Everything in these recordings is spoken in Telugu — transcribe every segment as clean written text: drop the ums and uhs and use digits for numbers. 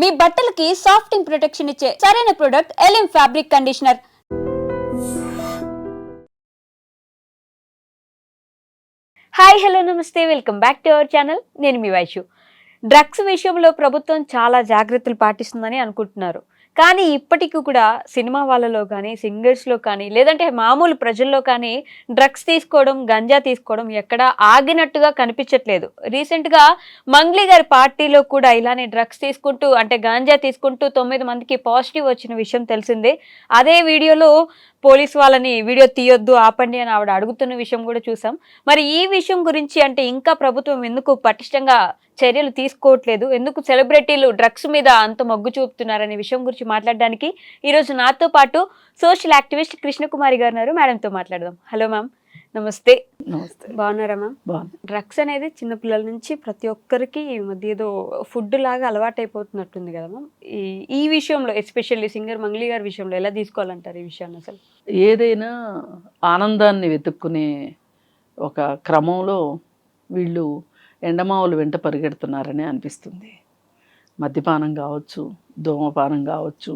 మీ బట్టలకి సాఫ్టింగ్ ప్రొటెక్షన్ ఇచ్చే సరైన ప్రొడక్ట్ ఎలిమ్ ఫ్యాబ్రిక్ కండిషనర్. హాయ్ హలో నమస్తే, welcome back to our channel. నేను మీ వైషు. డ్రగ్స్ విషయంలో ప్రభుత్వం చాలా జాగ్రత్తలు పాటిస్తుందని అనుకుంటున్నారు. కానీ ఇప్పటికీ కూడా సినిమా వాళ్ళలో కానీ, సింగర్స్లో కానీ, లేదంటే మామూలు ప్రజల్లో కానీ డ్రగ్స్ తీసుకోవడం, గంజా తీసుకోవడం ఎక్కడా ఆగినట్టుగా కనిపించట్లేదు. రీసెంట్గా మంగ్లీ గారి పార్టీలో కూడా ఇలానే డ్రగ్స్ తీసుకుంటూ, అంటే గాంజా తీసుకుంటూ 9 మందికి పాజిటివ్ వచ్చిన విషయం తెలిసిందే. అదే వీడియోలో పోలీసు వాళ్ళని వీడియో తీయొద్దు, ఆపండి అని ఆవిడ అడుగుతున్న విషయం కూడా చూసాం. మరి ఈ విషయం గురించి, అంటే ఇంకా ప్రభుత్వం ఎందుకు పటిష్టంగా చర్యలు తీసుకోవట్లేదు, ఎందుకు సెలబ్రిటీలు డ్రగ్స్ మీద అంత మొగ్గు చూపుతున్నారనే విషయం గురించి మాట్లాడడానికి ఈరోజు నాతో పాటు సోషల్ యాక్టివిస్ట్ కృష్ణకుమారి గారు ఉన్నారు. మేడంతో మాట్లాడదాం. హలో మ్యామ్, నమస్తే. నమస్తే. బాగున్నారా మ్యామ్? డ్రగ్స్ అనేది చిన్నపిల్లల నుంచి ప్రతి ఒక్కరికి ఈ మధ్య ఏదో ఫుడ్ లాగా అలవాటు అయిపోతున్నట్టుంది కదా మ్యామ్. ఈ విషయంలో ఎస్పెషల్లీ సింగర్ మంగ్లీ గారి విషయంలో ఎలా తీసుకోవాలంటారు ఈ విషయాన్ని? అసలు ఏదైనా ఆనందాన్ని వెతుక్కునే ఒక క్రమంలో వీళ్ళు ఎండమావులు వెంట పరిగెడుతున్నారని అనిపిస్తుంది. మద్యపానం కావచ్చు, ధూమపానం కావచ్చు,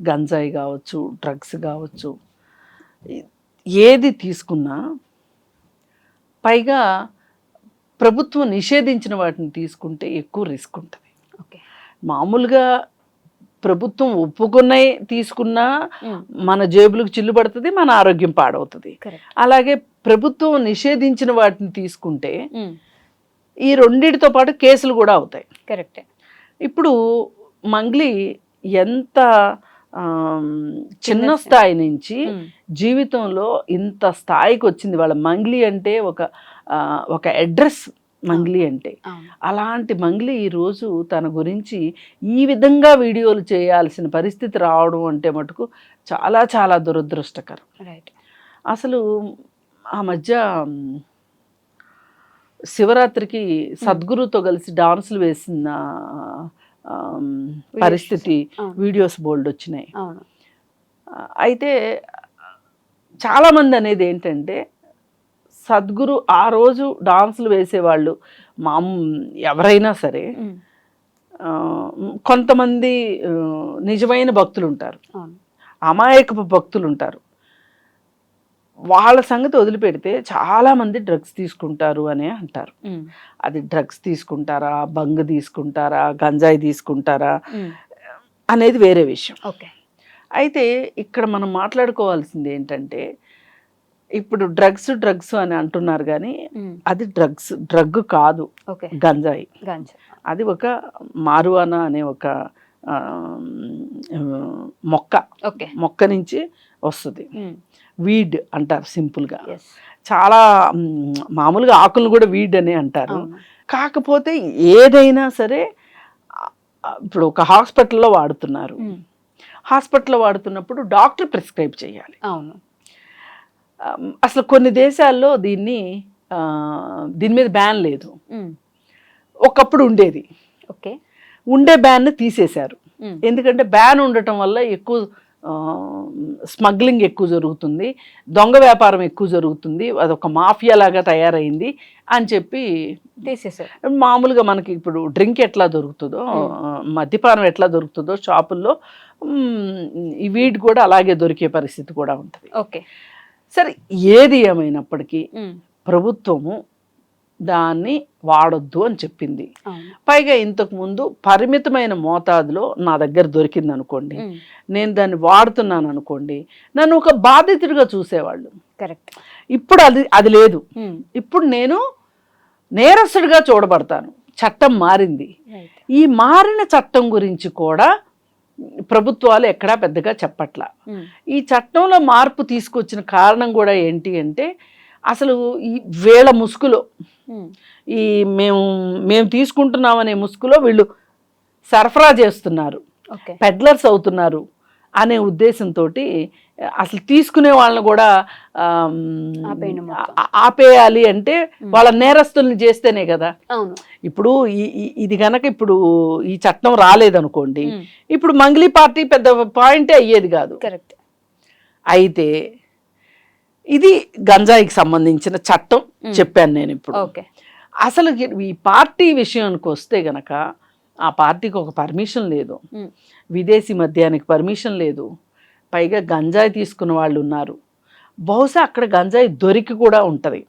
గంజాయి కావచ్చు, డ్రగ్స్ కావచ్చు, ఏది తీసుకున్నా పైగా ప్రభుత్వం నిషేధించిన వాటిని తీసుకుంటే ఎక్కువ రిస్క్ ఉంటుంది. ఓకే, మామూలుగా ప్రభుత్వం ఒప్పుకున్నాయి తీసుకున్నా మన జేబులకు చిల్లు పడుతుంది, మన ఆరోగ్యం పాడవుతుంది. అలాగే ప్రభుత్వం నిషేధించిన వాటిని తీసుకుంటే ఈ రెండిటితో పాటు కేసులు కూడా అవుతాయి. కరెక్టే. ఇప్పుడు మంగ్లీ ఎంత చిన్న స్థాయి నుంచి జీవితంలో ఇంత స్థాయికి వచ్చింది. వాళ్ళ మంగ్లీ అంటే ఒక అడ్రస్ మంగ్లీ అంటే. అలాంటి మంగ్లీ ఈరోజు తన గురించి ఈ విధంగా వీడియోలు చేయాల్సిన పరిస్థితి రావడం అంటే మటుకు చాలా చాలా దురదృష్టకరం. రైట్. అసలు ఆ మధ్య శివరాత్రికి సద్గురుతో కలిసి డాన్సులు వేసిన పరిస్థితి వీడియోస్ బోల్డ్ వచ్చినాయి. అయితే చాలామంది అనేది ఏంటంటే, సద్గురు ఆ రోజు డాన్సులు వేసేవాళ్ళు ఎవరైనా సరే, కొంతమంది నిజమైన భక్తులు ఉంటారు, అమాయకపు భక్తులు ఉంటారు. వాళ్ళ సంగతి వదిలిపెడితే చాలామంది డ్రగ్స్ తీసుకుంటారు అనే అంటారు. అది డ్రగ్స్ తీసుకుంటారా, బంగ్ తీసుకుంటారా, గంజాయి తీసుకుంటారా అనేది వేరే విషయం. ఓకే. అయితే ఇక్కడ మనం మాట్లాడుకోవాల్సింది ఏంటంటే, ఇప్పుడు డ్రగ్స్ అని అంటున్నారు కానీ అది డ్రగ్ కాదు, గంజాయి. అది ఒక మారువానా అనే ఒక మొక్క నుంచి వస్తుంది. వీడ్ అంటారు సింపుల్గా. చాలా మామూలుగా ఆకులను కూడా వీడ్ అని అంటారు. కాకపోతే ఏదైనా సరే ఇప్పుడు ఒక హాస్పిటల్లో వాడుతున్నారు. హాస్పిటల్లో వాడుతున్నప్పుడు డాక్టర్ ప్రిస్క్రైబ్ చేయాలి. అసలు కొన్ని దేశాల్లో దీని మీద బ్యాన్ లేదు. ఒకప్పుడు ఉండేది. ఉండే బ్యాన్ని తీసేశారు. ఎందుకంటే బ్యాన్ ఉండటం వల్ల ఎక్కువ స్మగ్లింగ్ ఎక్కువ జరుగుతుంది, దొంగ వ్యాపారం ఎక్కువ జరుగుతుంది, అదొక మాఫియా లాగా తయారైంది అని చెప్పి తీసేసారు. మామూలుగా మనకి ఇప్పుడు డ్రింక్ ఎట్లా దొరుకుతుందో, మద్యపానం ఎట్లా దొరుకుతుందో షాపుల్లో, ఈ వీడ్ కూడా అలాగే దొరికే పరిస్థితి కూడా ఉంటుంది. ఓకే, సరే, ఏది ఏమైనప్పటికీ ప్రభుత్వము దాన్ని వాడొద్దు అని చెప్పింది. పైగా ఇంతకు ముందు పరిమితమైన మోతాదులో నా దగ్గర దొరికింది అనుకోండి, నేను దాన్ని వాడుతున్నాను అనుకోండి, నన్ను ఒక బాధితుడిగా చూసేవాళ్ళు. కరెక్ట్. ఇప్పుడు అది లేదు. ఇప్పుడు నేను నేరస్తుడిగా చూడబడతాను. చట్టం మారింది. ఈ మారిన చట్టం గురించి కూడా ప్రభుత్వాలు ఎక్కడా పెద్దగా చెప్పట్లా. ఈ చట్టంలో మార్పు తీసుకొచ్చిన కారణం కూడా ఏంటి అంటే, అసలు ఈ వేళ ముసుగులో, ఈ మేము తీసుకుంటున్నామనే ముసుగులో వీళ్ళు సరఫరా చేస్తున్నారు, పెడ్లర్స్ అవుతున్నారు అనే ఉద్దేశంతో అసలు తీసుకునే వాళ్ళని కూడా ఆపేయాలి. అంటే వాళ్ళ నేరస్తుల్ని చేస్తేనే కదా. ఇప్పుడు ఇది గనక ఇప్పుడు ఈ చట్టం రాలేదనుకోండి, ఇప్పుడు మంగ్లీ పార్టీ పెద్ద పాయింటే అయ్యేది కాదు. అయితే ఇది గంజాయికి సంబంధించిన చట్టం చెప్పాను నేను ఇప్పుడు. ఓకే. అసలు ఈ పార్టీ విషయానికి వస్తే గనక ఆ పార్టీకి ఒక పర్మిషన్ లేదు, ఉమ్. విదేశీ మద్యానికి పర్మిషన్ లేదు, పైగా గంజాయి తీసుకున్న వాళ్ళు ఉన్నారు. బహుశా అక్కడ గంజాయి దొరికి కూడా ఉంటుంది.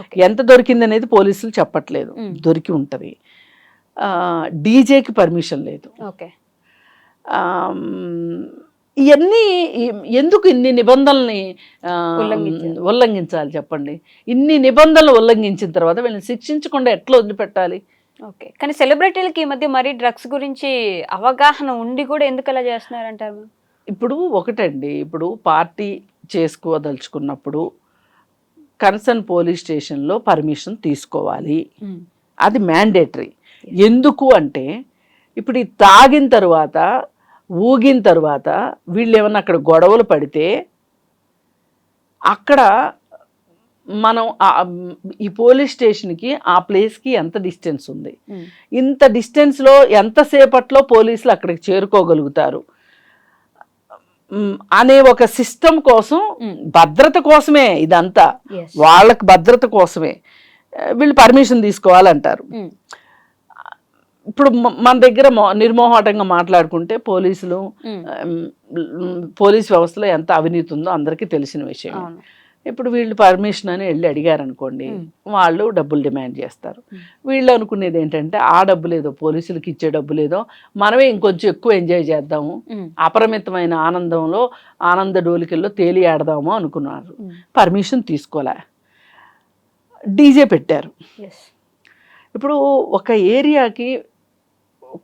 ఓకే. ఎంత దొరికింది అనేది పోలీసులు చెప్పట్లేదు, దొరికి ఉంటుంది. డీజేకి పర్మిషన్ లేదు. ఓకే. ఇవన్నీ ఎందుకు ఇన్ని నిబంధనల్ని ఉల్లంఘించాలి చెప్పండి? ఇన్ని నిబంధనలు ఉల్లంఘించిన తర్వాత వీళ్ళని శిక్షించకుండా ఎట్లా వదిలిపెట్టాలి? ఓకే. కానీ సెలబ్రిటీలకి ఈ మధ్య మరీ డ్రగ్స్ గురించి అవగాహన ఉండి కూడా ఎందుకు అలా చేస్తున్నారంటారు? ఇప్పుడు ఒకటండి, ఇప్పుడు పార్టీ చేసుకోదలుచుకున్నప్పుడు కన్సర్న్ పోలీస్ స్టేషన్లో పర్మిషన్ తీసుకోవాలి, అది మ్యాండేటరీ. ఎందుకు అంటే ఇప్పుడు ఈ తాగిన తర్వాత ఊగిన తర్వాత వీళ్ళు ఏమన్నా అక్కడ గొడవలు పడితే అక్కడ మనం ఈ పోలీస్ స్టేషన్కి ఆ ప్లేస్కి ఎంత డిస్టెన్స్ ఉంది, ఇంత డిస్టెన్స్లో ఎంతసేపట్లో పోలీసులు అక్కడికి చేరుకోగలుగుతారు అనే ఒక సిస్టమ్ కోసం, భద్రత కోసమే ఇదంతా, వాళ్ళకి భద్రత కోసమే వీళ్ళు పర్మిషన్ తీసుకోవాలంటారు. ఇప్పుడు మన దగ్గర నిర్మోహాటంగా మాట్లాడుకుంటే పోలీస్ వ్యవస్థలో ఎంత అవినీతి ఉందో అందరికీ తెలిసిన విషయం. ఇప్పుడు వీళ్ళు పర్మిషన్ అని వెళ్ళి అడిగారు అనుకోండి, వాళ్ళు డబ్బులు డిమాండ్ చేస్తారు. వీళ్ళు అనుకునేది ఏంటంటే ఆ డబ్బు లేదో, పోలీసులకి ఇచ్చే డబ్బు లేదో, మనమే ఇంకొంచెం ఎక్కువ ఎంజాయ్ చేద్దాము, అపరిమితమైన ఆనందంలో ఆనంద డోలికల్లో తేలి ఆడదాము అనుకున్నారు. పర్మిషన్ తీసుకోలే, డీజే పెట్టారు. ఇప్పుడు ఒక ఏరియాకి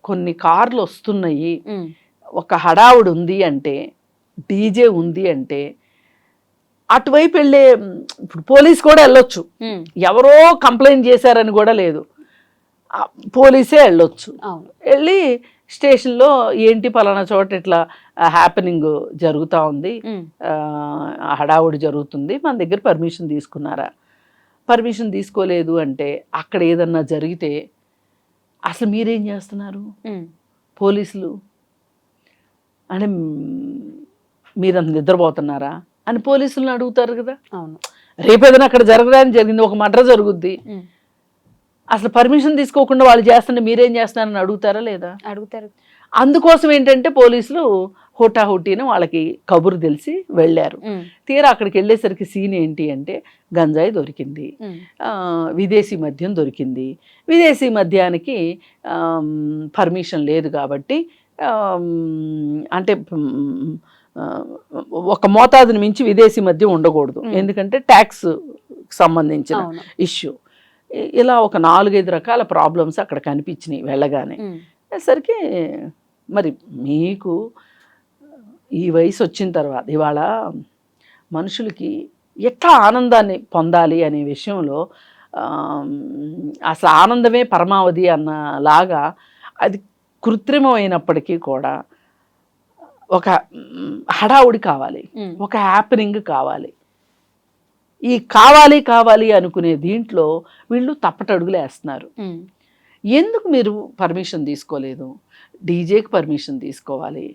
కొన్ని కార్లు వస్తున్నాయి, ఒక హడావుడు ఉంది అంటే, డీజే ఉంది అంటే అటువైపు వెళ్ళే, ఇప్పుడు పోలీస్ కూడా వెళ్ళొచ్చు, ఎవరో కంప్లైంట్ చేశారని కూడా లేదు, పోలీసే వెళ్ళొచ్చు. వెళ్ళి స్టేషన్లో ఏంటి పలానా చోట ఇట్లా హ్యాపెనింగ్ జరుగుతూ ఉంది, హడావుడి జరుగుతుంది, మన దగ్గర పర్మిషన్ తీసుకున్నారా? పర్మిషన్ తీసుకోలేదు అంటే అక్కడ ఏదన్నా జరిగితే అసలు మీరేం చేస్తున్నారు పోలీసులు అంటే, మీరంత నిద్రపోతున్నారా అని పోలీసులను అడుగుతారు కదా. రేపేదైనా అక్కడ జరగడానికి జరిగింది, ఒక మర్డర్ జరుగుద్ది, అసలు పర్మిషన్ తీసుకోకుండా వాళ్ళు చేస్తుంటే మీరేం చేస్తున్నారని అడుగుతారా లేదా? అడుగుతారు. అందుకోసం ఏంటంటే పోలీసులు హోటాహోటీని వాళ్ళకి కబురు తెలిసి వెళ్ళారు. తీరా అక్కడికి వెళ్ళేసరికి సీన్ ఏంటి అంటే గంజాయి దొరికింది, విదేశీ మద్యం దొరికింది. విదేశీ మద్యానికి పర్మిషన్ లేదు కాబట్టి, అంటే ఒక మోతాదుని మించి విదేశీ మద్యం ఉండకూడదు, ఎందుకంటే ట్యాక్స్ సంబంధించిన ఇష్యూ. ఇలా ఒక 4-5 రకాల ప్రాబ్లమ్స్ అక్కడ కనిపించినాయి వెళ్ళగానే. సరికి మరి మీకు ఈ వయసు వచ్చిన తర్వాత ఇవాళ మనుషులకి ఎట్లా ఆనందాన్ని పొందాలి అనే విషయంలో అసలు ఆనందమే పరమావధి అన్నలాగా అది కృత్రిమమైనప్పటికీ కూడా ఒక హడావుడి కావాలి, ఒక హ్యాపెనింగ్ కావాలి. ఈ కావాలి కావాలి అనుకునే దీంట్లో వీళ్ళు తప్పటడుగులు వేస్తున్నారు. ఎందుకు మీరు పర్మిషన్ తీసుకోలేదు? డీజేకి పర్మిషన్ తీసుకోవాలి,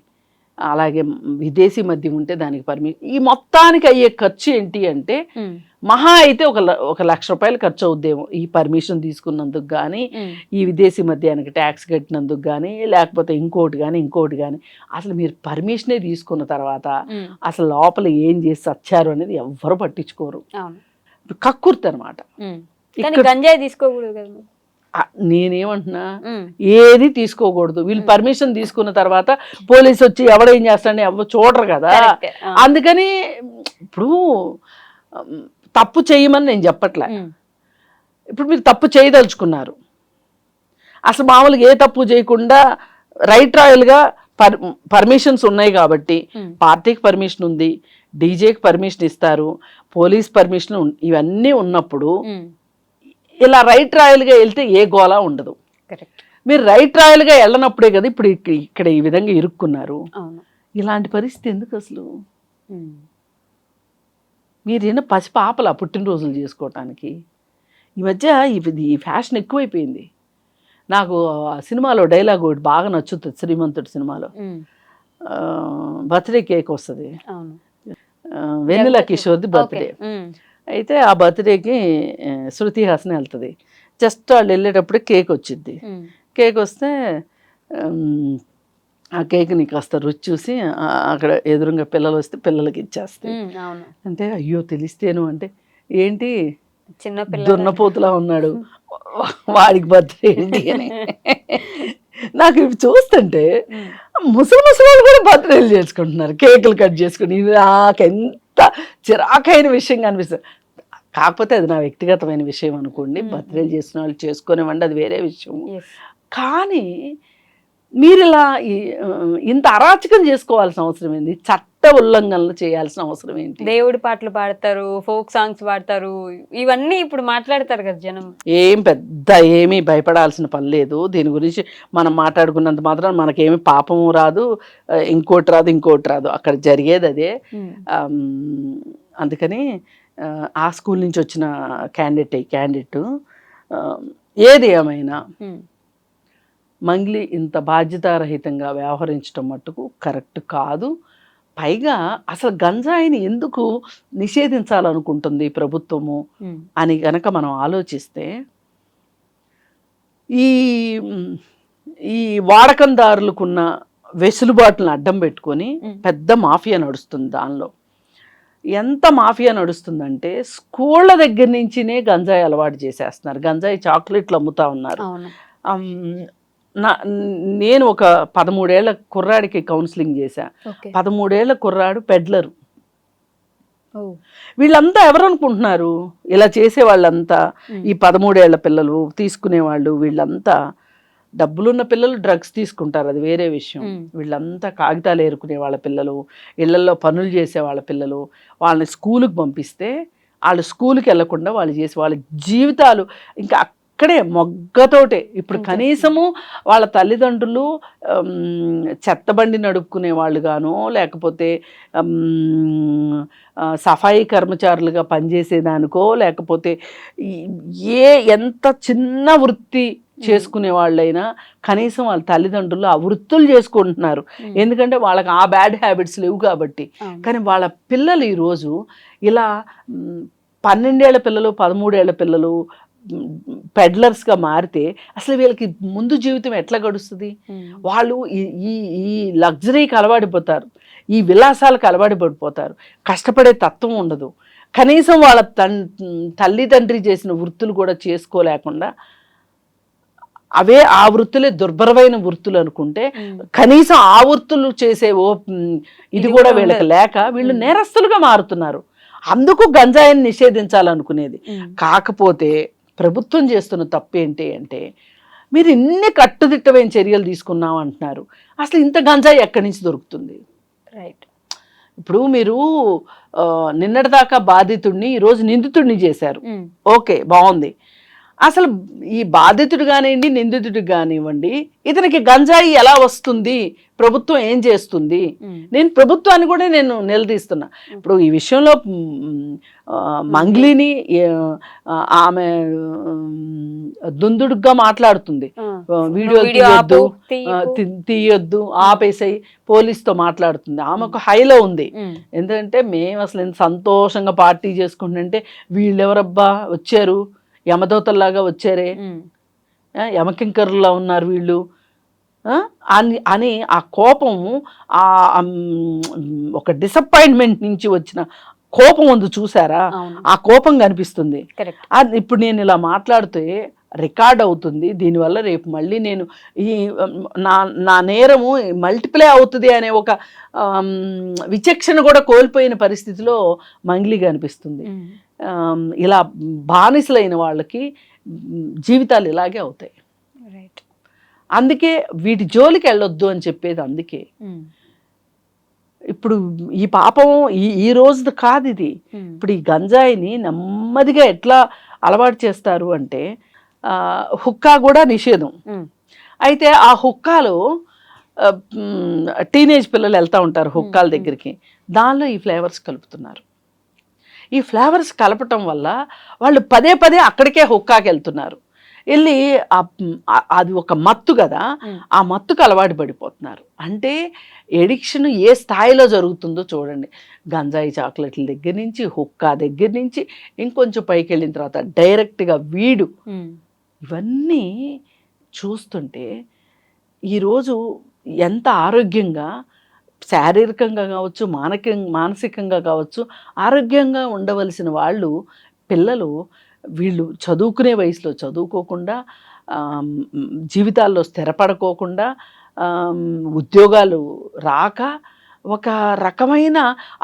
అలాగే విదేశీ మద్యం ఉంటే దానికి పర్మిషన్. ఈ మొత్తానికి అయ్యే ఖర్చు ఏంటి అంటే మహా అయితే ఒక ₹1,00,000 ఖర్చు అవుద్దేమో ఈ పర్మిషన్ తీసుకున్నందుకు కానీ, ఈ విదేశీ మద్యానికి ట్యాక్స్ కట్టినందుకు కానీ, లేకపోతే ఇంకోటి కానీ. అసలు మీరు పర్మిషనే తీసుకున్న తర్వాత అసలు లోపల ఏం చేసి చచ్చారు అనేది ఎవ్వరు పట్టించుకోరు. కక్కుర్తి అనమాట. గంజాయి తీసుకోకూడదు కదా. నేనేమంటున్నా, ఏది తీసుకోకూడదు. వీళ్ళు పర్మిషన్ తీసుకున్న తర్వాత పోలీసు వచ్చి ఎవడేం చేస్తాడని ఎవరు చూడరు కదా. అందుకని ఇప్పుడు తప్పు చేయమని నేను చెప్పట్లే, ఇప్పుడు మీరు తప్పు చేయదలుచుకున్నారు, అసలు మామూలుగా ఏ తప్పు చేయకుండా రైట్ రాయల్గా పర్మిషన్స్ ఉన్నాయి కాబట్టి, పార్టీకి పర్మిషన్ ఉంది, డీజేకి పర్మిషన్ ఇస్తారు, పోలీస్ పర్మిషన్ ఇవన్నీ ఉన్నప్పుడు ఇలా రైట్ రాయల్గా వెళ్తే ఏ గోలా ఉండదు. మీరు రైట్ రాయల్గా వెళ్ళనప్పుడే కదా ఇప్పుడు ఇక్కడ ఈ విధంగా ఇరుక్కున్నారు. ఇలాంటి పరిస్థితి ఎందుకు అసలు? మీరేనా పసిపాపలా పుట్టినరోజులు చేసుకోవటానికి? ఈ మధ్య ఈ ఫ్యాషన్ ఎక్కువైపోయింది. నాకు ఆ సినిమాలో డైలాగ్ ఒకటి బాగా నచ్చుతుంది, శ్రీమంతుడి సినిమాలో. బర్త్డే కేక్ వస్తుంది, వెన్నెల కిషోర్ది బర్త్డే. అయితే ఆ బర్త్డేకి శృతి హాసన్ వెళ్తుంది. జస్ట్ వాళ్ళు వెళ్ళేటప్పుడు కేక్ వచ్చింది. కేక్ వస్తే ఆ కేక్ని కాస్త రుచి చూసి అక్కడ ఎదురుగా పిల్లలు వస్తే పిల్లలకి ఇచ్చేస్తే అవును. అంటే అయ్యో తెలిస్తేను అంటే ఏంటి చిన్న పిల్ల దున్నపోతులా ఉన్నాడు వాడికి బర్త్డే ఏంటి అని. నాకు ఇవి చూస్తుంటే ముసలి వాళ్ళు కూడా బర్త్డేలు చేసుకుంటున్నారు, కేకులు కట్ చేసుకుని. ఇది నాకు ఎంత చిరాకైన విషయంగా అనిపిస్తుంది. కాకపోతే అది నా వ్యక్తిగతమైన విషయం అనుకోండి, బర్త్డేలు చేసిన వాళ్ళు చేసుకునేవ్వండి, అది వేరే విషయం. కానీ మీరు ఇలా ఇంత అరాచకం చేసుకోవాల్సిన అవసరం ఏంటి? చట్ట ఉల్లంఘనలు చేయాల్సిన అవసరం ఏంటి? దేవుడి పాటలు పాడతారు, ఫోక్ సాంగ్స్ పాడతారు, ఇవన్నీ ఇప్పుడు మాట్లాడతారు కదా జనం. ఏమీ భయపడాల్సిన పని లేదు. దీని గురించి మనం మాట్లాడుకున్నంత మాత్రం మనకేమి పాపము రాదు, ఇంకోటి రాదు. అక్కడ జరిగేది అదే. అందుకని ఆ స్కూల్ నుంచి వచ్చిన క్యాండిడేట్ ఏది ఏమైనా మంగ్లీ ఇంత బాధ్యతారహితంగా వ్యవహరించడం మట్టుకు కరెక్ట్ కాదు. పైగా అసలు గంజాయిని ఎందుకు నిషేధించాలనుకుంటుంది ప్రభుత్వము అని గనక మనం ఆలోచిస్తే, ఈ వాడకందారులకున్న వెసులుబాటులను అడ్డం పెట్టుకొని పెద్ద మాఫియా నడుస్తుంది. దానిలో ఎంత మాఫియా నడుస్తుందంటే స్కూళ్ళ దగ్గర నుంచినే గంజాయి అలవాటు చేసేస్తున్నారు. గంజాయి చాక్లెట్లు అమ్ముతా ఉన్నారు. నేను ఒక 13 ఏళ్ల కుర్రాడికి కౌన్సిలింగ్ చేశా. 13 ఏళ్ల కుర్రాడు పెడ్లరు. వీళ్ళంతా ఎవరు అనుకుంటున్నారు? ఇలా చేసే వాళ్ళంతా ఈ 13 ఏళ్ల పిల్లలు తీసుకునేవాళ్ళు. వీళ్ళంతా డబ్బులున్న పిల్లలు డ్రగ్స్ తీసుకుంటారు, అది వేరే విషయం. వీళ్ళంతా కాగితాలు ఏరుకునే వాళ్ళ పిల్లలు, ఇళ్లలో పనులు చేసే వాళ్ళ పిల్లలు. వాళ్ళని స్కూలుకి పంపిస్తే వాళ్ళు స్కూల్కి వెళ్లకుండా వాళ్ళు చేసి వాళ్ళ జీవితాలు ఇంకా అక్కడే మొగ్గతోటే. ఇప్పుడు కనీసము వాళ్ళ తల్లిదండ్రులు చెత్తబండి నడుపుకునే వాళ్ళు గానో, లేకపోతే సఫాయి కర్మచారులుగా పనిచేసేదానికో, లేకపోతే ఎంత చిన్న వృత్తి చేసుకునే వాళ్ళైనా కనీసం వాళ్ళ తల్లిదండ్రులు ఆ వృత్తులు చేసుకుంటున్నారు. ఎందుకంటే వాళ్ళకి ఆ బ్యాడ్ హ్యాబిట్స్ లేవు కాబట్టి. కానీ వాళ్ళ పిల్లలు ఈరోజు ఇలా 12 ఏళ్ల పిల్లలు, 13 ఏళ్ల పిల్లలు పెడ్లర్స్గా మారితే అసలు వీళ్ళకి ముందు జీవితం ఎట్లా గడుస్తుంది? వాళ్ళు ఈ లగ్జరీకి అలవాడిపోతారు, ఈ విలాసాలకు అలవాడిపడిపోతారు. కష్టపడే తత్వం ఉండదు. కనీసం వాళ్ళ తల్లిదండ్రి చేసిన వృత్తులు కూడా చేసుకోలేకుండా ఆ వృత్తులే దుర్భరమైన వృత్తులు అనుకుంటే కనీసం ఆ వృత్తులు చేసే ఇది కూడా వీళ్ళకి లేక వీళ్ళు నేరస్తులుగా మారుతున్నారు. అందుకు గంజాయిని నిషేధించాలనుకునేది. కాకపోతే ప్రభుత్వం చేస్తున్న తప్పేంటి అంటే, మీరు ఇన్ని కట్టుదిట్టమైన చర్యలు తీసుకున్నాం అంటున్నారు, అసలు ఇంత గంజాయి ఎక్కడి నుంచి దొరుకుతుంది? రైట్. ఇప్పుడు మీరు నిన్నటిదాకా బాధితుడిని ఈరోజు నిందితుడిని చేశారు, ఓకే బాగుంది. అసలు ఈ బాధితుడు కానివ్వండి, నిందితుడు కానివ్వండి, ఇతనికి గంజాయి ఎలా వస్తుంది, ప్రభుత్వం ఏం చేస్తుంది? నేను ప్రభుత్వాన్ని కూడా నేను నిలదీస్తున్నా. ఇప్పుడు ఈ విషయంలో మంగ్లీని ఆమె దుందుడుగా మాట్లాడుతుంది, వీడియోలు తీయొద్దు ఆపేసాయి, పోలీస్తో మాట్లాడుతుంది. ఆమె ఒక హైలో ఉంది. ఎందుకంటే మేము అసలు ఎంత సంతోషంగా పార్టీ చేసుకుంటుంటే వీళ్ళెవరబ్బా వచ్చారు, యమదూతల్లాగా వచ్చారే, యమకింకరులా ఉన్నారు వీళ్ళు అని ఆ కోపము, ఒక డిసప్పాయింట్మెంట్ నుంచి వచ్చిన కోపం ఉంది చూసారా, ఆ కోపం కనిపిస్తుంది. అది ఇప్పుడు నేను ఇలా మాట్లాడితే రికార్డ్ అవుతుంది. దీనివల్ల రేపు మళ్ళీ నేను నా నేరము మల్టిప్లై అవుతుంది అనే ఒక విచక్షణ కూడా కోల్పోయిన పరిస్థితిలో మంగ్లీ కనిపిస్తుంది. ఇలా బానిసలైన వాళ్ళకి జీవితాలు ఇలాగే అవుతాయి. అందుకే వీటి జోలికి వెళ్ళొద్దు అని చెప్పేది. అందుకే ఇప్పుడు ఈ పాపం ఈ రోజుది కాదు ఇది. ఇప్పుడు ఈ గంజాయిని నెమ్మదిగా ఎట్లా అలవాటు చేస్తారు అంటే, హుక్కా కూడా నిషేధం. అయితే ఆ హుక్కాలో టీనేజ్ పిల్లలు వెళ్తూ ఉంటారు హుక్కాల దగ్గరికి, దానిలో ఈ ఫ్లేవర్స్ కలుపుతున్నారు. ఈ ఫ్లేవర్స్ కలపటం వల్ల వాళ్ళు పదే పదే అక్కడికే హుక్కాకి వెళ్తున్నారు. వెళ్ళి అది ఒక మత్తు కదా, ఆ మత్తుకు అలవాటు పడిపోతున్నారు. అంటే ఎడిక్షన్ ఏ స్థాయిలో జరుగుతుందో చూడండి. గంజాయి చాక్లెట్ల దగ్గర నుంచి, హుక్కా దగ్గర నుంచి, ఇంకొంచెం పైకి వెళ్ళిన తర్వాత డైరెక్ట్గా వీడు. ఇవన్నీ చూస్తుంటే ఈరోజు ఎంత ఆరోగ్యంగా శారీరకంగా కావచ్చు, మానసికంగా కావచ్చు ఆరోగ్యంగా ఉండవలసిన వాళ్ళు పిల్లలు వీళ్ళు చదువుకునే వయసులో చదువుకోకుండా జీవితాల్లో స్థిరపడకోకుండా ఉద్యోగాలు రాక ఒక రకమైన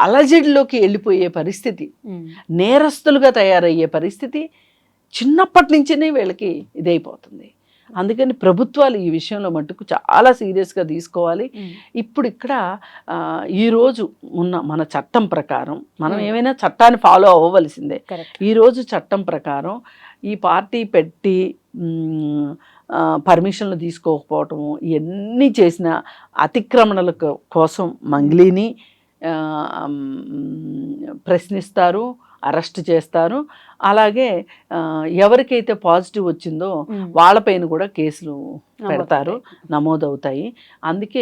అలజడిలోకి వెళ్ళిపోయే పరిస్థితి, నేరస్తులుగా తయారయ్యే పరిస్థితి చిన్నప్పటి నుంచినే వీళ్ళకి ఇదైపోతుంది. అందుకని ప్రభుత్వాలు ఈ విషయంలో మటుకు చాలా సీరియస్గా తీసుకోవాలి. ఇప్పుడు ఇక్కడ ఈరోజు ఉన్న మన చట్టం ప్రకారం మనం ఏమైనా చట్టాన్ని ఫాలో అవ్వవలసిందే. ఈరోజు చట్టం ప్రకారం ఈ పార్టీ పెట్టి పర్మిషన్లు తీసుకోకపోవటము ఇవన్నీ చేసిన అతిక్రమణల కోసం మంగ్లీని ప్రశ్నిస్తారు, అరెస్ట్ చేస్తారు. అలాగే ఎవరికైతే పాజిటివ్ వచ్చిందో వాళ్ళపైన కూడా కేసులు పెడతారు, నమోదవుతాయి. అందుకే